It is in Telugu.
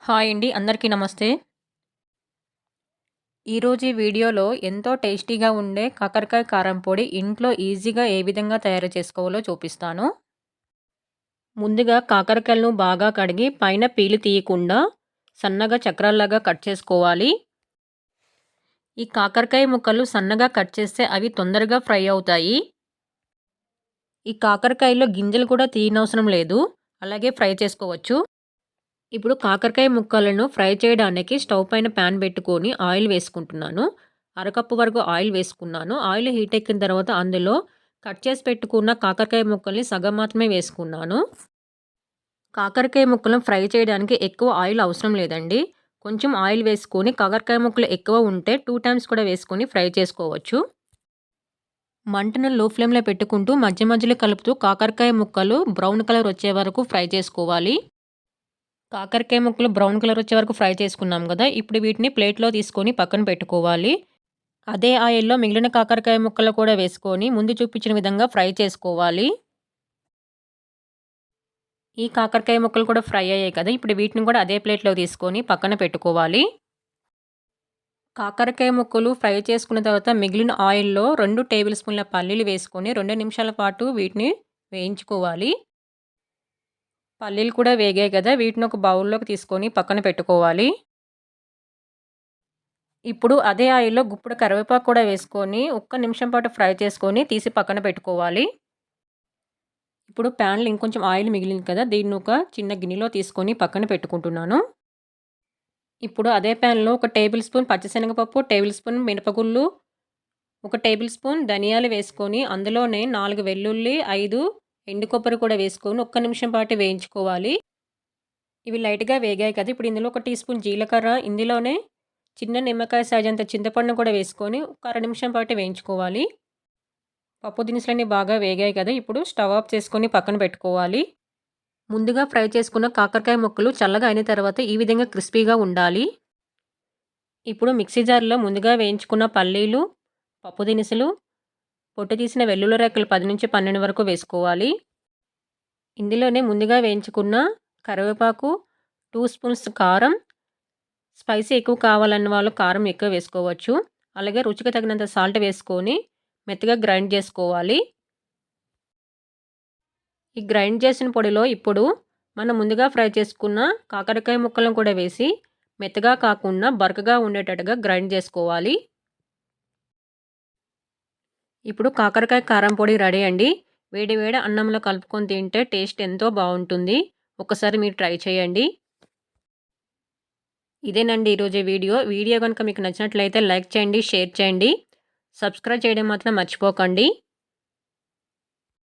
హాయ్ అండి. అందరికీ నమస్తే. ఈరోజు ఈ వీడియోలో ఎంతో టేస్టీగా ఉండే కాకరకాయ కారం పొడి ఇంట్లో ఈజీగా ఏ విధంగా తయారు చేసుకోవాలో చూపిస్తాను. ముందుగా కాకరకాయలను బాగా కడిగి పైన పీలు తీయకుండా సన్నగా చక్రాల్లాగా కట్ చేసుకోవాలి. ఈ కాకరకాయ ముక్కలు సన్నగా కట్ చేస్తే అవి తొందరగా ఫ్రై అవుతాయి. ఈ కాకరకాయలో గింజలు కూడా తీయనవసరం లేదు. అలాగే ఫ్రై చేసుకోవచ్చు. ఇప్పుడు కాకరకాయ ముక్కలను ఫ్రై చేయడానికి స్టవ్ పైన ప్యాన్ పెట్టుకొని ఆయిల్ వేసుకుంటున్నాను. అరకప్పు వరకు ఆయిల్ వేసుకున్నాను. ఆయిల్ హీట్ ఎక్కిన తర్వాత అందులో కట్ చేసి పెట్టుకున్న కాకరకాయ ముక్కల్ని సగం మాత్రమే వేసుకున్నాను. కాకరకాయ ముక్కలను ఫ్రై చేయడానికి ఎక్కువ ఆయిల్ అవసరం లేదండి. కొంచెం ఆయిల్ వేసుకొని కాకరకాయ ముక్కలు ఎక్కువ ఉంటే 2 టైమ్స్ కూడా వేసుకొని ఫ్రై చేసుకోవచ్చు. మంటను లో ఫ్లేమ్లో పెట్టుకుంటూ మధ్య మధ్యలో కలుపుతూ కాకరకాయ ముక్కలు బ్రౌన్ కలర్ వచ్చే వరకు ఫ్రై చేసుకోవాలి. కాకరకాయ ముక్కలు బ్రౌన్ కలర్ వచ్చే వరకు ఫ్రై చేసుకున్నాం కదా. ఇప్పుడు వీటిని ప్లేట్లో తీసుకొని పక్కన పెట్టుకోవాలి. అదే ఆయిల్‌లో మిగిలిన కాకరకాయ ముక్కలు కూడా వేసుకొని ముందు చూపించిన విధంగా ఫ్రై చేసుకోవాలి. ఈ కాకరకాయ ముక్కలు కూడా ఫ్రై అయ్యాయి కదా. ఇప్పుడు వీటిని కూడా అదే ప్లేట్లో తీసుకొని పక్కన పెట్టుకోవాలి. కాకరకాయ ముక్కలు ఫ్రై చేసుకున్న తర్వాత మిగిలిన ఆయిల్‌లో 2 టేబుల్ స్పూన్ల పల్లీలు వేసుకొని 2 నిమిషాల పాటు వీటిని వేయించుకోవాలి. పల్లీలు కూడా వేగాయి కదా. వీటిని ఒక బౌల్‌లోకి తీసుకొని పక్కన పెట్టుకోవాలి. ఇప్పుడు అదే ఆయిల్‌లో గుప్పుడు కరివేపాకు కూడా వేసుకొని ఒక్క నిమిషం పాటు ఫ్రై చేసుకొని తీసి పక్కన పెట్టుకోవాలి. ఇప్పుడు ప్యాన్‌లో ఇంకొంచెం ఆయిల్ మిగిలింది కదా. దీన్ని ఒక చిన్న గిన్నెలో తీసుకొని పక్కన పెట్టుకుంటున్నాను. ఇప్పుడు అదే ప్యాన్‌లో ఒక టేబుల్ స్పూన్ పచ్చిశనగపప్పు, టేబుల్ స్పూన్ మినపగుళ్ళు, ఒక టేబుల్ స్పూన్ ధనియాలు వేసుకొని అందులోనే 4 వెల్లుల్లి, 5 ఎండు కొబ్బరి కూడా వేసుకొని ఒక్క నిమిషం పాటు వేయించుకోవాలి. ఇవి లైట్‌గా వేగాయి కదా. ఇప్పుడు ఇందులో ఒక టీ స్పూన్ జీలకర్ర, ఇందులోనే చిన్న నిమ్మకాయ సైజంత చింతపండును కూడా వేసుకొని ఒక అర నిమిషం పాటు వేయించుకోవాలి. పప్పు దినుసులన్నీ బాగా వేగాయి కదా. ఇప్పుడు స్టవ్ ఆఫ్ చేసుకొని పక్కన పెట్టుకోవాలి. ముందుగా ఫ్రై చేసుకున్న కాకరకాయ ముక్కలు చల్లగా అయిన తర్వాత ఈ విధంగా క్రిస్పీగా ఉండాలి. ఇప్పుడు మిక్సీ జార్‌లో ముందుగా వేయించుకున్న పల్లీలు, పప్పు దినుసులు, పొట్టు తీసిన వెల్లుల్లి రెక్కలు 10-12 వరకు వేసుకోవాలి. ఇందులోనే ముందుగా వేయించుకున్న కరివేపాకు, 2 స్పూన్స్ కారం, స్పైసీ ఎక్కువ కావాలన్న వాళ్ళు కారం ఎక్కువ వేసుకోవచ్చు. అలాగే రుచికి తగినంత సాల్ట్ వేసుకొని మెత్తగా గ్రైండ్ చేసుకోవాలి. ఈ గ్రైండ్ చేసిన పొడిలో ఇప్పుడు మనం ముందుగా ఫ్రై చేసుకున్న కాకరకాయ ముక్కలను కూడా వేసి మెత్తగా కాకుండా బరకగా ఉండేటట్టుగా గ్రైండ్ చేసుకోవాలి. ఇప్పుడు కాకరకాయ కారం పొడి రెడీ అండి. వేడి వేడి అన్నంలో కలుపుకొని తింటే టేస్ట్ ఎంతో బాగుంటుంది. ఒకసారి మీరు ట్రై చేయండి. ఇదేనండి ఈరోజు వీడియో. వీడియో కనుక మీకు నచ్చినట్లయితే లైక్ చేయండి, షేర్ చేయండి. సబ్స్క్రైబ్ చేయడం మాత్రం మర్చిపోకండి.